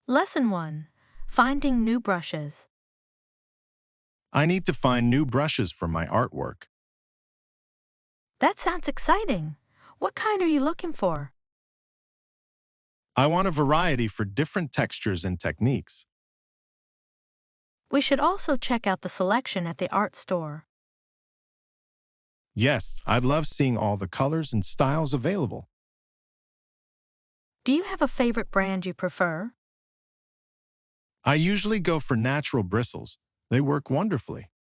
Lesson 1. Finding new brushes. I need to find new brushes for my artwork. That sounds exciting. What kind are you looking for? I want a variety for different textures and techniques. We should also check out the selection at the art store. Yes, I'd love seeing all the colors and styles available. Do you have a favorite brand you prefer? I usually go for natural bristles. They work wonderfully.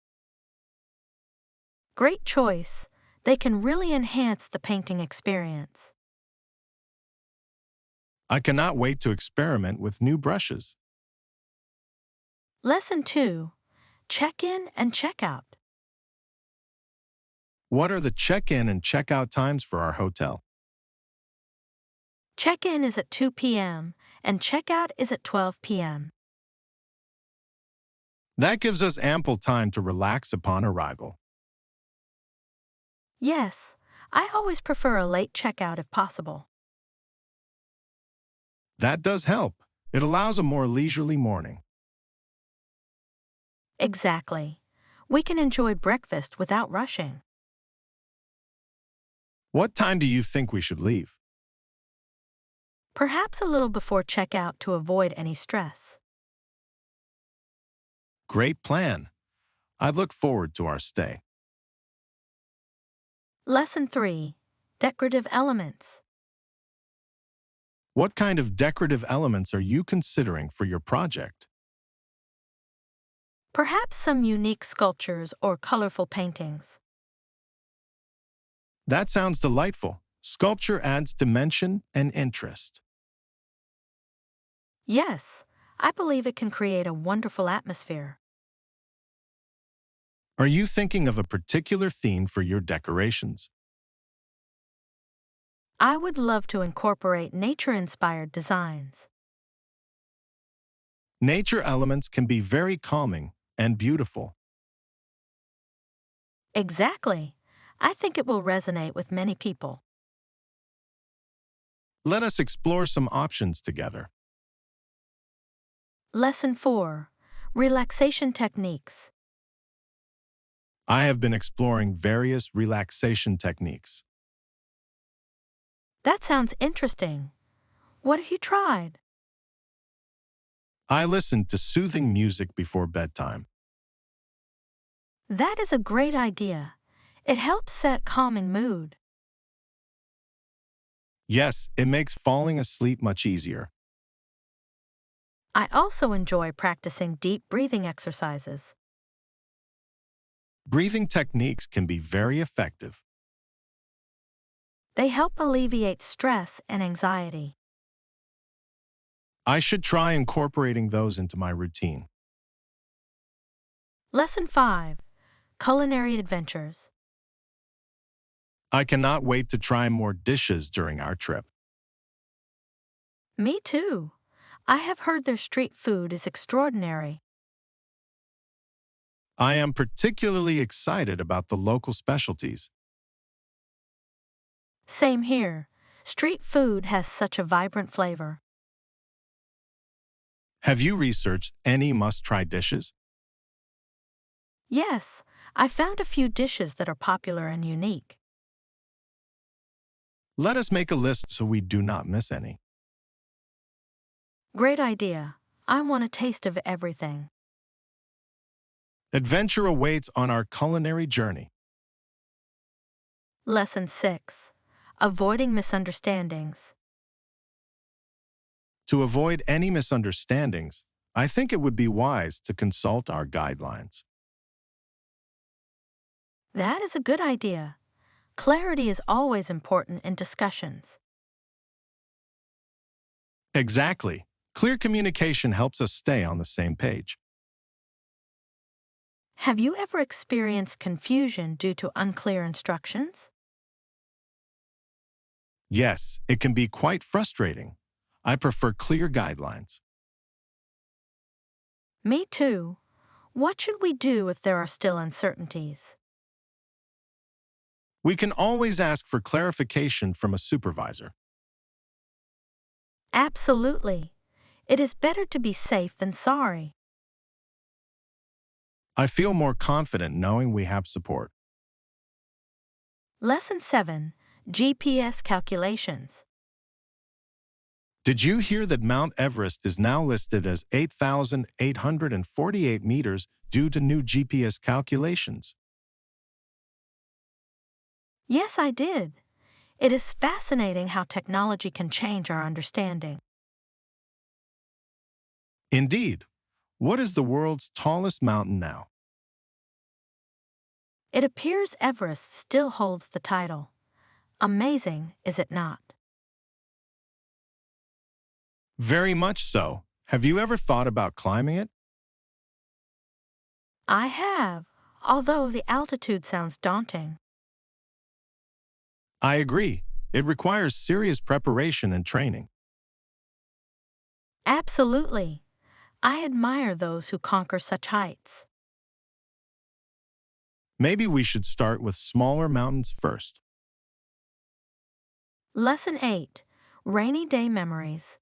Great choice. They can really enhance the painting experience. I cannot wait to experiment with new brushes. Lesson 2. Check in and check out. What are the check-in and check-out times for our hotel? Check in is at 2 p.m. and check out is at 12 p.m. That gives us ample time to relax upon arrival. Yes, I always prefer a late checkout if possible. That does help. It allows a more leisurely morning. Exactly. We can enjoy breakfast without rushing. What time do you think we should leave? Perhaps a little before checkout to avoid any stress. Great plan. I look forward to our stay. Lesson 3. Decorative elements. What kind of decorative elements are you considering for your project? Perhaps some unique sculptures or colorful paintings. That sounds delightful. Sculpture adds dimension and interest. Yes, I believe it can create a wonderful atmosphere. Are you thinking of a particular theme for your decorations? I would love to incorporate nature-inspired designs. Nature elements can be very calming and beautiful. Exactly. I think it will resonate with many people. Let us explore some options together. Lesson 4. Relaxation techniques. I have been exploring various relaxation techniques. That sounds interesting. What have you tried? I listen to soothing music before bedtime. That is a great idea. It helps set calming mood. Yes, it makes falling asleep much easier. I also enjoy practicing deep breathing exercises. Breathing techniques can be very effective. They help alleviate stress and anxiety. I should try incorporating those into my routine. Lesson 5. Culinary adventures. I cannot wait to try more dishes during our trip. Me too. I have heard their street food is extraordinary. I am particularly excited about the local specialties. Same here. Street food has such a vibrant flavor. Have you researched any must-try dishes? Yes, I found a few dishes that are popular and unique. Let us make a list so we do not miss any. Great idea. I want a taste of everything. Adventure awaits on our culinary journey. Lesson 6. Avoiding misunderstandings. To avoid any misunderstandings, I think it would be wise to consult our guidelines. That is a good idea. Clarity is always important in discussions. Exactly. Clear communication helps us stay on the same page. Have you ever experienced confusion due to unclear instructions? Yes, it can be quite frustrating. I prefer clear guidelines. Me too. What should we do if there are still uncertainties? We can always ask for clarification from a supervisor. Absolutely. It is better to be safe than sorry. I feel more confident knowing we have support. Lesson 7. GPS Calculations. Did you hear that Mount Everest is now listed as 8,848 meters due to new GPS calculations? Yes, I did. It is fascinating how technology can change our understanding. Indeed. What is the world's tallest mountain now? It appears Everest still holds the title. Amazing, is it not? Very much so. Have you ever thought about climbing it? I have, although the altitude sounds daunting. I agree. It requires serious preparation and training. Absolutely. I admire those who conquer such heights. Maybe we should start with smaller mountains first. Lesson 8. Rainy Day Memories.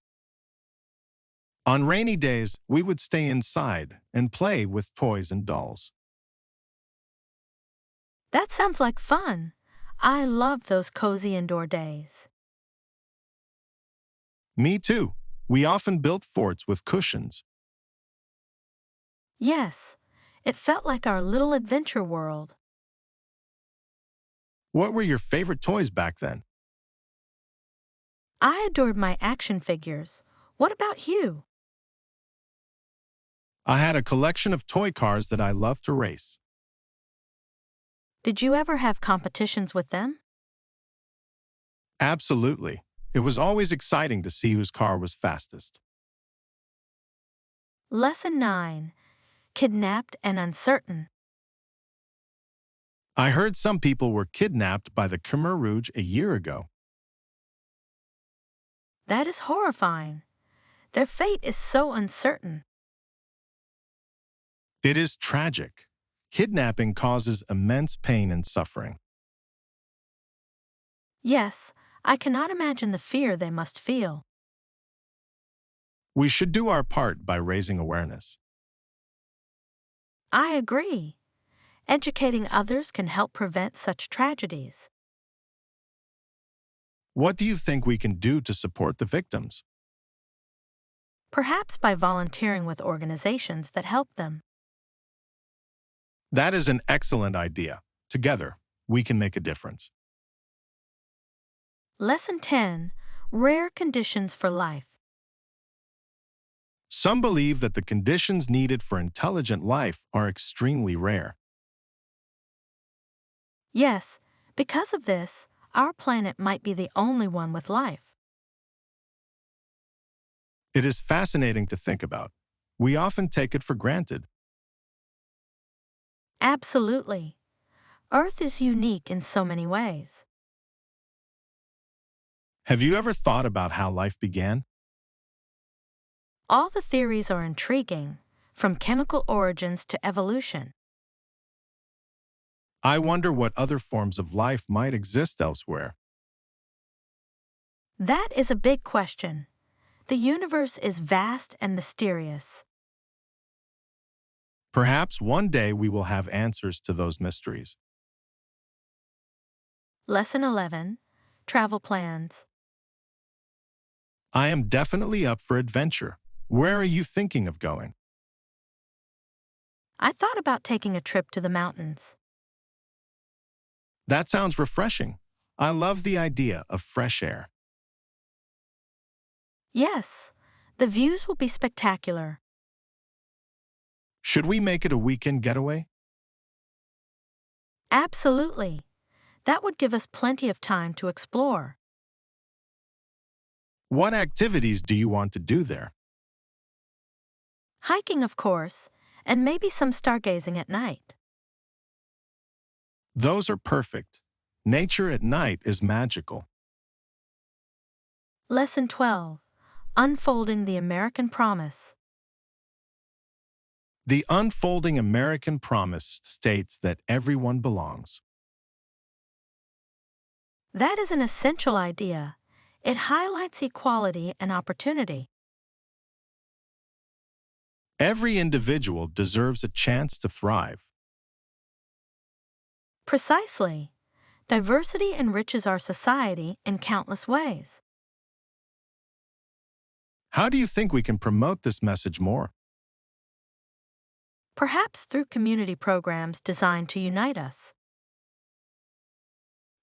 On rainy days, we would stay inside and play with toys and dolls. That sounds like fun. I love those cozy indoor days. Me too. We often built forts with cushions. Yes, it felt like our little adventure world. What were your favorite toys back then? I adored my action figures. What about you? I had a collection of toy cars that I loved to race. Did you ever have competitions with them? Absolutely. It was always exciting to see whose car was fastest. Lesson 9. Kidnapped and Uncertain. I heard some people were kidnapped by the Khmer Rouge a year ago. That is horrifying. Their fate is so uncertain. It is tragic. Kidnapping causes immense pain and suffering. Yes, I cannot imagine the fear they must feel. We should do our part by raising awareness. I agree. Educating others can help prevent such tragedies. What do you think we can do to support the victims? Perhaps by volunteering with organizations that help them. That is an excellent idea. Together, we can make a difference. Lesson 10. Rare Conditions for Life. Some believe that the conditions needed for intelligent life are extremely rare. Yes, because of this, our planet might be the only one with life. It is fascinating to think about. We often take it for granted. Absolutely. Earth is unique in so many ways. Have you ever thought about how life began? All the theories are intriguing, from chemical origins to evolution. I wonder what other forms of life might exist elsewhere. That is a big question. The universe is vast and mysterious. Perhaps one day we will have answers to those mysteries. Lesson 11. Travel Plans. I am definitely up for adventure. Where are you thinking of going? I thought about taking a trip to the mountains. That sounds refreshing. I love the idea of fresh air. Yes, the views will be spectacular. Should we make it a weekend getaway? Absolutely. That would give us plenty of time to explore. What activities do you want to do there? Hiking, of course, and maybe some stargazing at night. Those are perfect. Nature at night is magical. Lesson 12. Unfolding the American Promise. The unfolding American promise states that everyone belongs. That is an essential idea. It highlights equality and opportunity. Every individual deserves a chance to thrive. Precisely. Diversity enriches our society in countless ways. How do you think we can promote this message more? Perhaps through community programs designed to unite us.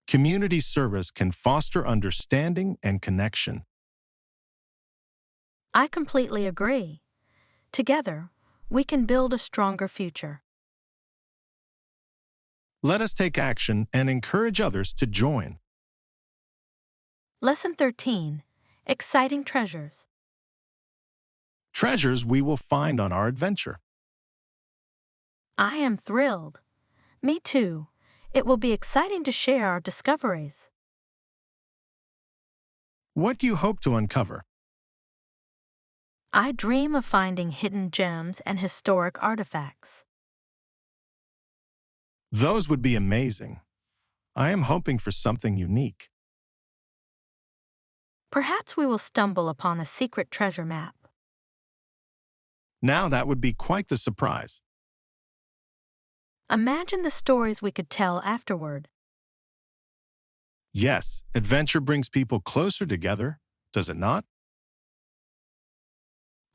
Community service can foster understanding and connection. I completely agree. Together, we can build a stronger future. Let us take action and encourage others to join. Lesson 13. Exciting treasures. Treasures we will find on our adventure. I am thrilled. Me too. It will be exciting to share our discoveries. What do you hope to uncover? I dream of finding hidden gems and historic artifacts. Those would be amazing. I am hoping for something unique. Perhaps we will stumble upon a secret treasure map. Now that would be quite the surprise. Imagine the stories we could tell afterward. Yes, adventure brings people closer together, does it not?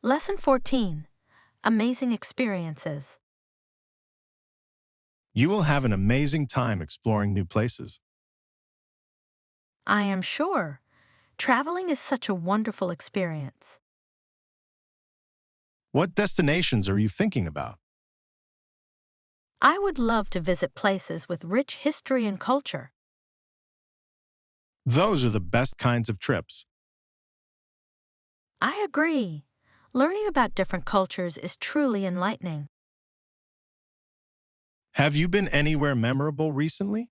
Lesson 14. Amazing experiences. You will have an amazing time exploring new places. I am sure. Traveling is such a wonderful experience. What destinations are you thinking about? I would love to visit places with rich history and culture. Those are the best kinds of trips. I agree. Learning about different cultures is truly enlightening. Have you been anywhere memorable recently?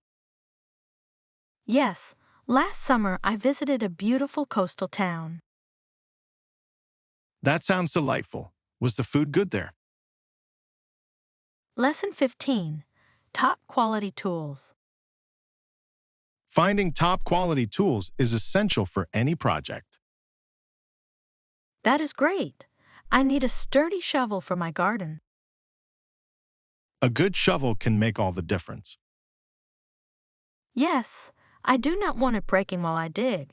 Yes, last summer I visited a beautiful coastal town. That sounds delightful. Was the food good there? Lesson 15. Top quality tools. Finding top quality tools is essential for any project. That is great. I need a sturdy shovel for my garden. A good shovel can make all the difference. Yes, I do not want it breaking while I dig.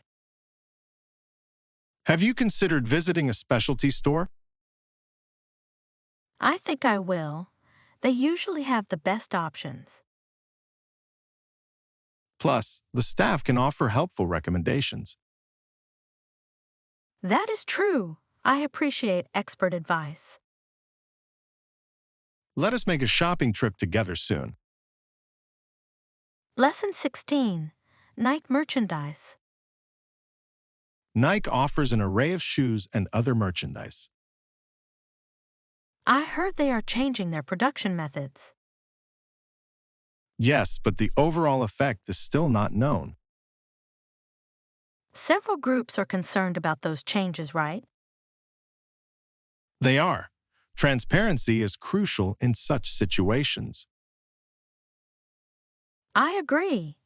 Have you considered visiting a specialty store? I think I will. They usually have the best options. Plus, the staff can offer helpful recommendations. That is true. I appreciate expert advice. Let us make a shopping trip together soon. Lesson 16. Night merchandise. Nike offers an array of shoes and other merchandise. I heard they are changing their production methods. Yes, but the overall effect is still not known. Several groups are concerned about those changes, right? They are. Transparency is crucial in such situations. I agree.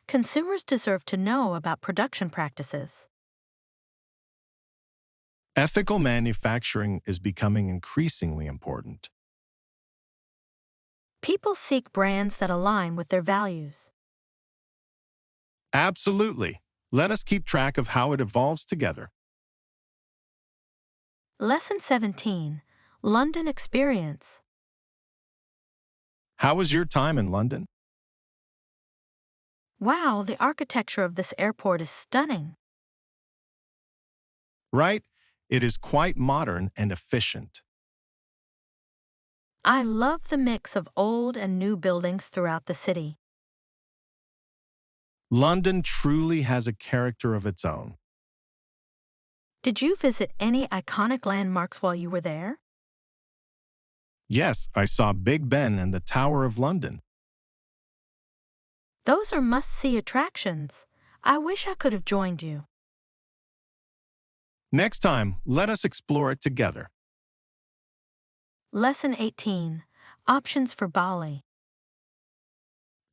Consumers deserve to know about production practices. Ethical manufacturing is becoming increasingly important. People seek brands that align with their values. Absolutely. Let us keep track of how it evolves together. Lesson 17. London experience. How was your time in London? Wow, the architecture of this airport is stunning. Right? It is quite modern and efficient. I love the mix of old and new buildings throughout the city. London truly has a character of its own. Did you visit any iconic landmarks while you were there? Yes, I saw Big Ben and the Tower of London. Those are must-see attractions. I wish I could have joined you. Next time, let us explore it together. Lesson 18. Options for Bali.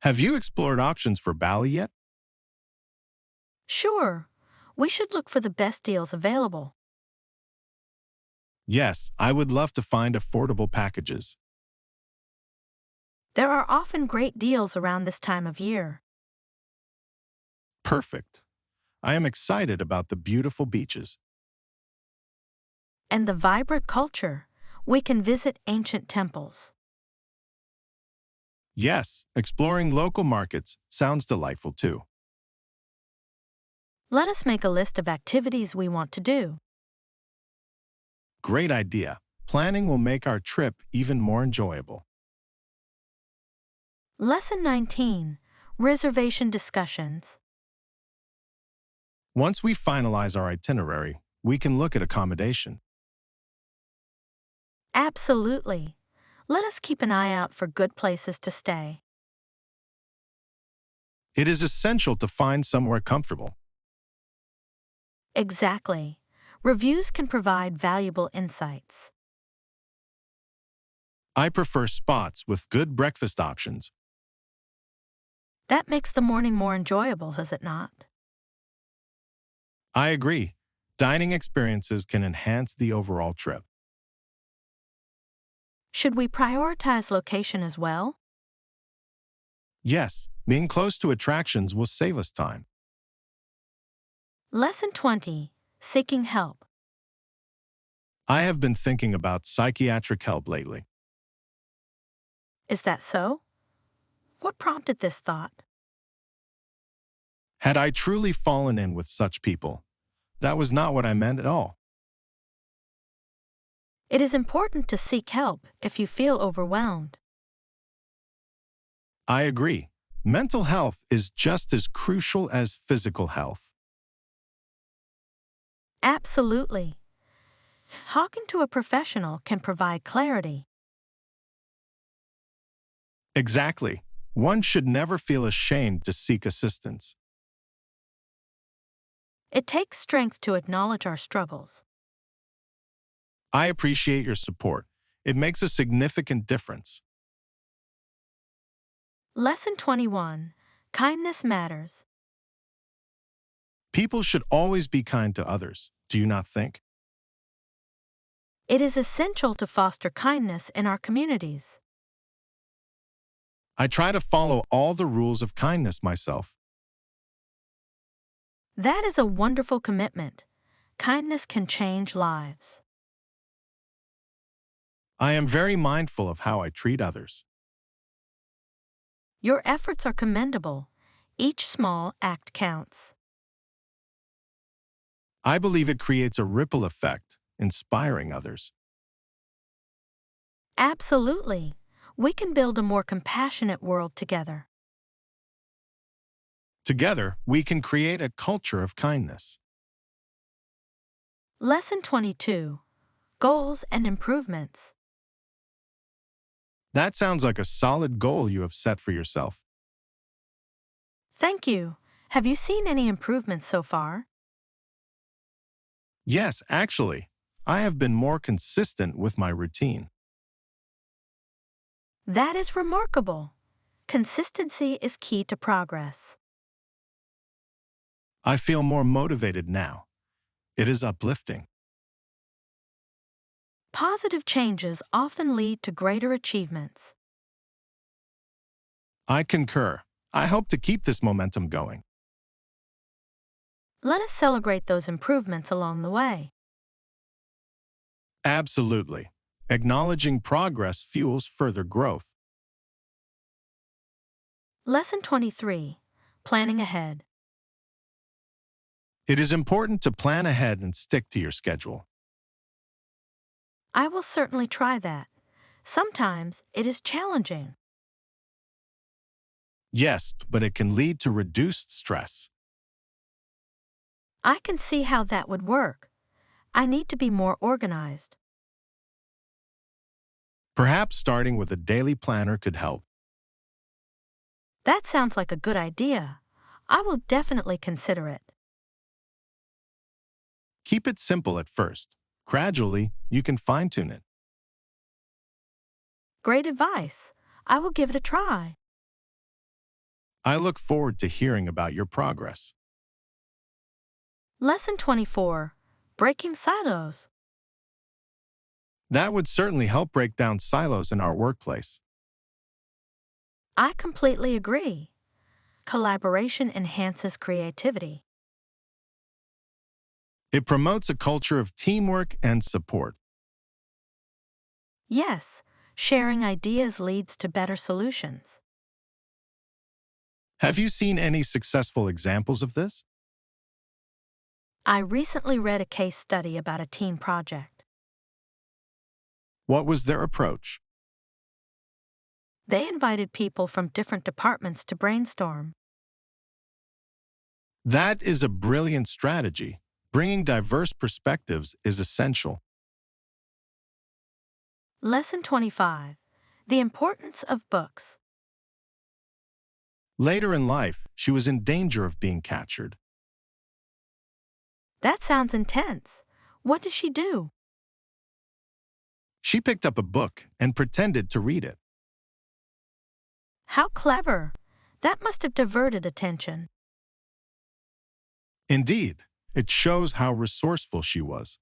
Have you explored options for Bali yet? Sure. We should look for the best deals available. Yes, I would love to find affordable packages. There are often great deals around this time of year. Perfect. I am excited about the beautiful beaches. And the vibrant culture. We can visit ancient temples. Yes, exploring local markets sounds delightful too. Let us make a list of activities we want to do. Great idea. Planning will make our trip even more enjoyable. Lesson 19. Reservation discussions. Once we finalize our itinerary, we can look at accommodation. Absolutely. Let us keep an eye out for good places to stay. It is essential to find somewhere comfortable. Exactly. Reviews can provide valuable insights. I prefer spots with good breakfast options. That makes the morning more enjoyable, does it not? I agree. Dining experiences can enhance the overall trip. Should we prioritize location as well? Yes, being close to attractions will save us time. Lesson 20. Seeking help. I have been thinking about psychiatric help lately. Is that so? What prompted this thought? Had I truly fallen in with such people? That was not what I meant at all. It is important to seek help if you feel overwhelmed. I agree. Mental health is just as crucial as physical health. Absolutely. Talking to a professional can provide clarity. Exactly. One should never feel ashamed to seek assistance. It takes strength to acknowledge our struggles. I appreciate your support. It makes a significant difference. Lesson 21. Kindness matters. People should always be kind to others, do you not think? It is essential to foster kindness in our communities. I try to follow all the rules of kindness myself. That is a wonderful commitment. Kindness can change lives. I am very mindful of how I treat others. Your efforts are commendable. Each small act counts. I believe it creates a ripple effect, inspiring others. Absolutely. We can build a more compassionate world together. Together, we can create a culture of kindness. Lesson 22. Goals and improvements. That sounds like a solid goal you have set for yourself. Thank you. Have you seen any improvements so far? Yes, actually, I have been more consistent with my routine. That is remarkable. Consistency is key to progress. I feel more motivated now. It is uplifting. Positive changes often lead to greater achievements. I concur. I hope to keep this momentum going. Let us celebrate those improvements along the way. Absolutely. Acknowledging progress fuels further growth. Lesson 23. Planning ahead. It is important to plan ahead and stick to your schedule. I will certainly try that. Sometimes it is challenging. Yes, but it can lead to reduced stress. I can see how that would work. I need to be more organized. Perhaps starting with a daily planner could help. That sounds like a good idea. I will definitely consider it. Keep it simple at first. Gradually, you can fine-tune it. Great advice. I will give it a try. I look forward to hearing about your progress. Lesson 24. Breaking silos. That would certainly help break down silos in our workplace. I completely agree. Collaboration enhances creativity. It promotes a culture of teamwork and support. Yes, sharing ideas leads to better solutions. Have you seen any successful examples of this? I recently read a case study about a team project. What was their approach? They invited people from different departments to brainstorm. That is a brilliant strategy. Bringing diverse perspectives is essential. Lesson 25. The importance of books. Later in life, she was in danger of being captured. That sounds intense. What does she do? She picked up a book and pretended to read it. How clever. That must have diverted attention. Indeed, it shows how resourceful she was.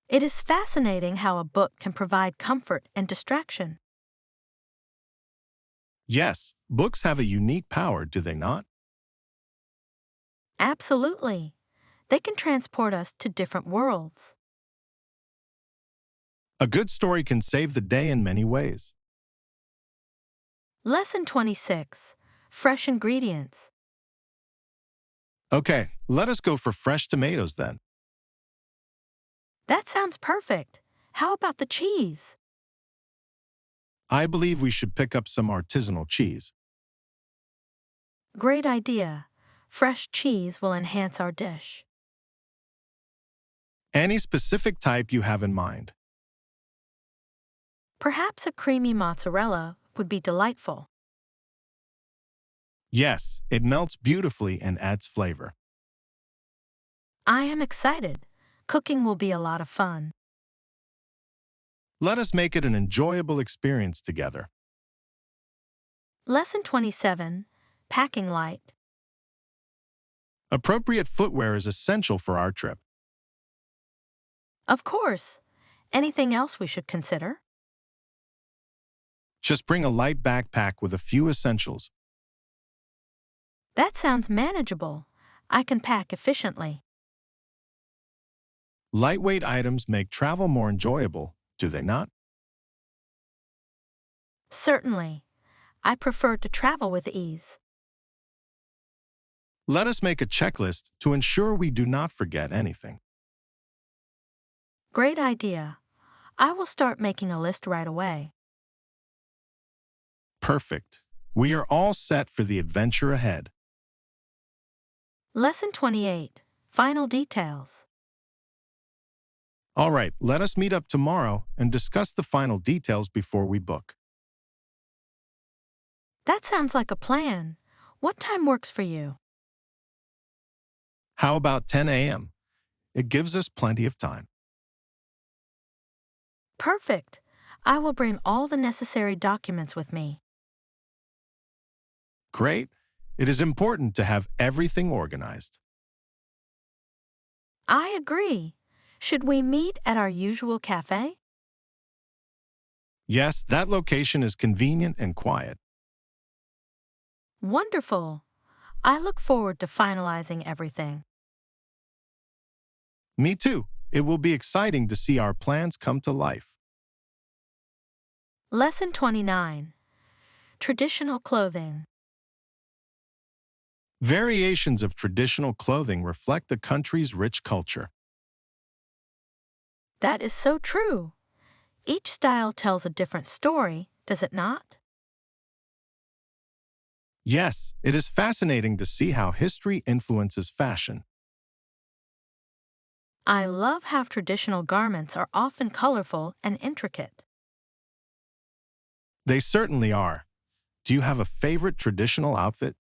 It is fascinating how a book can provide comfort and distraction. Yes, books have a unique power, do they not? Absolutely. They can transport us to different worlds. A good story can save the day in many ways. Lesson 26. Fresh ingredients. Okay, let us go for fresh tomatoes then. That sounds perfect. How about the cheese? I believe we should pick up some artisanal cheese. Great idea. Fresh cheese will enhance our dish. Any specific type you have in mind? Perhaps a creamy mozzarella would be delightful. Yes, it melts beautifully and adds flavor. I am excited. Cooking will be a lot of fun. Let us make it an enjoyable experience together. Lesson 27. Packing light. Appropriate footwear is essential for our trip. Of course. Anything else we should consider? Just bring a light backpack with a few essentials. That sounds manageable. I can pack efficiently. Lightweight items make travel more enjoyable, do they not? Certainly. I prefer to travel with ease. Let us make a checklist to ensure we do not forget anything. Great idea. I will start making a list right away. Perfect. We are all set for the adventure ahead. Lesson 28. Final details. All right, let us meet up tomorrow and discuss the final details before we book. That sounds like a plan. What time works for you? How about 10 a.m.? It gives us plenty of time. Perfect. I will bring all the necessary documents with me. Great. It is important to have everything organized. I agree. Should we meet at our usual cafe? Yes, that location is convenient and quiet. Wonderful. I look forward to finalizing everything. Me too. It will be exciting to see our plans come to life. Lesson 29. Traditional clothing. Variations of traditional clothing reflect the country's rich culture. That is so true. Each style tells a different story, does it not? Yes, it is fascinating to see how history influences fashion. I love how traditional garments are often colorful and intricate. They certainly are. Do you have a favorite traditional outfit?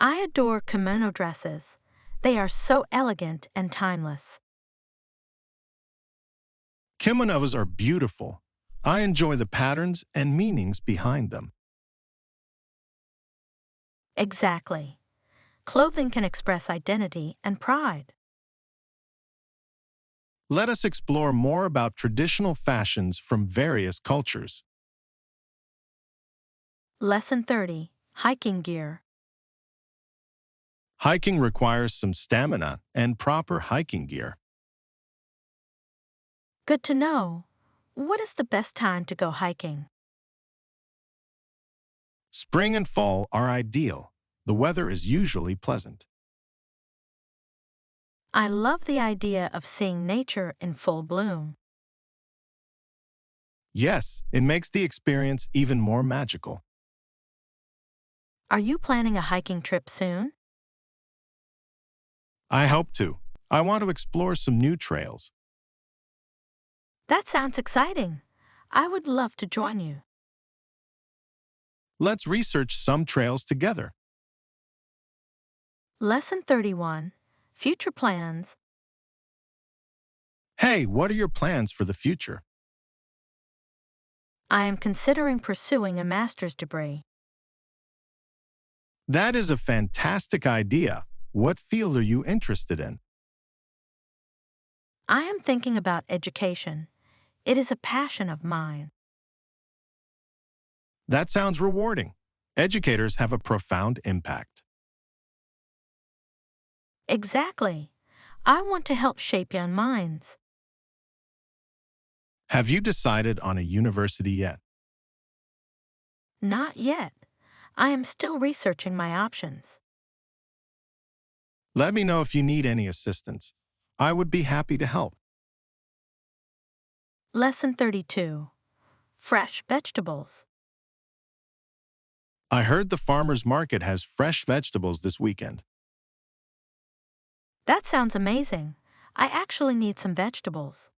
I adore kimono dresses. They are so elegant and timeless. Kimonos are beautiful. I enjoy the patterns and meanings behind them. Exactly. Clothing can express identity and pride. Let us explore more about traditional fashions from various cultures. Lesson 30. Hiking Gear. Hiking requires some stamina and proper hiking gear. Good to know. What is the best time to go hiking? Spring and fall are ideal. The weather is usually pleasant. I love the idea of seeing nature in full bloom. Yes, it makes the experience even more magical. Are you planning a hiking trip soon? I hope to. I want to explore some new trails. That sounds exciting. I would love to join you. Let's research some trails together. Lesson 31. Future Plans. Hey, what are your plans for the future? I am considering pursuing a master's degree. That is a fantastic idea. What field are you interested in? I am thinking about education. It is a passion of mine. That sounds rewarding. Educators have a profound impact. Exactly. I want to help shape young minds. Have you decided on a university yet? Not yet. I am still researching my options. Let me know if you need any assistance. I would be happy to help. Lesson 32. Fresh vegetables. I heard the farmer's market has fresh vegetables this weekend. That sounds amazing. I actually need some vegetables.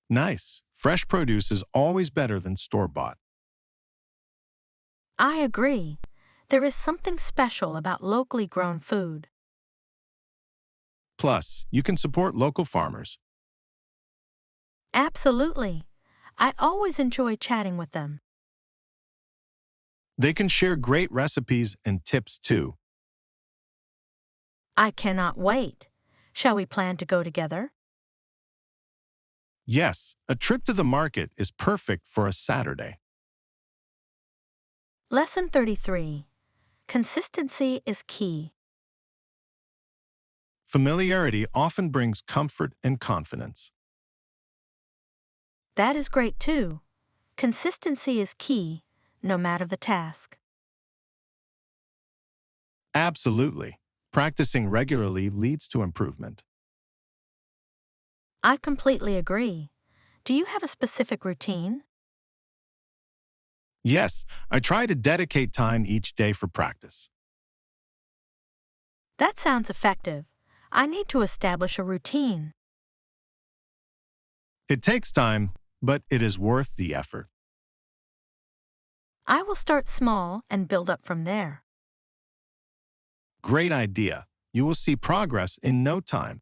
Nice. Fresh produce is always better than store-bought. I agree. There is something special about locally grown food. Plus, you can support local farmers. Absolutely. I always enjoy chatting with them. They can share great recipes and tips too. I cannot wait. Shall we plan to go together? Yes, a trip to the market is perfect for a Saturday. Lesson 33. Consistency is key. Familiarity often brings comfort and confidence. That is great too. Consistency is key, no matter the task. Absolutely. Practicing regularly leads to improvement. I completely agree. Do you have a specific routine? Yes, I try to dedicate time each day for practice. That sounds effective. I need to establish a routine. It takes time, but it is worth the effort. I will start small and build up from there. Great idea. You will see progress in no time.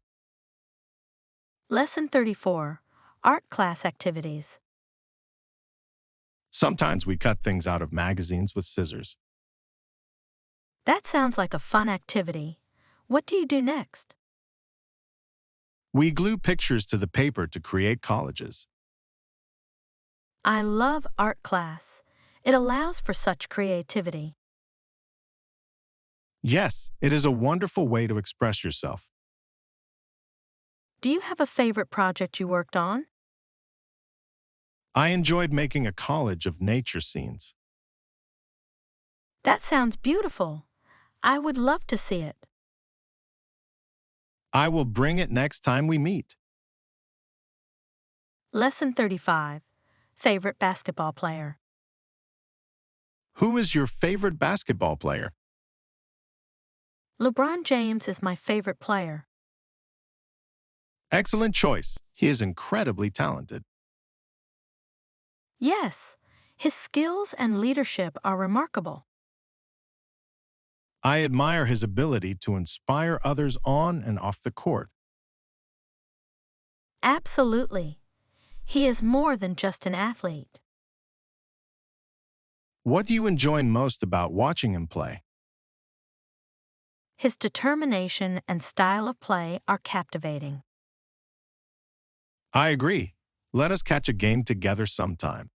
Lesson 34. Art class activities. Sometimes we cut things out of magazines with scissors. That sounds like a fun activity. What do you do next? We glue pictures to the paper to create collages. I love art class. It allows for such creativity. Yes, it is a wonderful way to express yourself. Do you have a favorite project you worked on? I enjoyed making a collage of nature scenes. That sounds beautiful. I would love to see it. I will bring it next time we meet. Lesson 35. Favorite basketball player. Who is your favorite basketball player? LeBron James is my favorite player. Excellent choice. He is incredibly talented. Yes, his skills and leadership are remarkable. I admire his ability to inspire others on and off the court. Absolutely. He is more than just an athlete. What do you enjoy most about watching him play? His determination and style of play are captivating. I agree. Let us catch a game together sometime.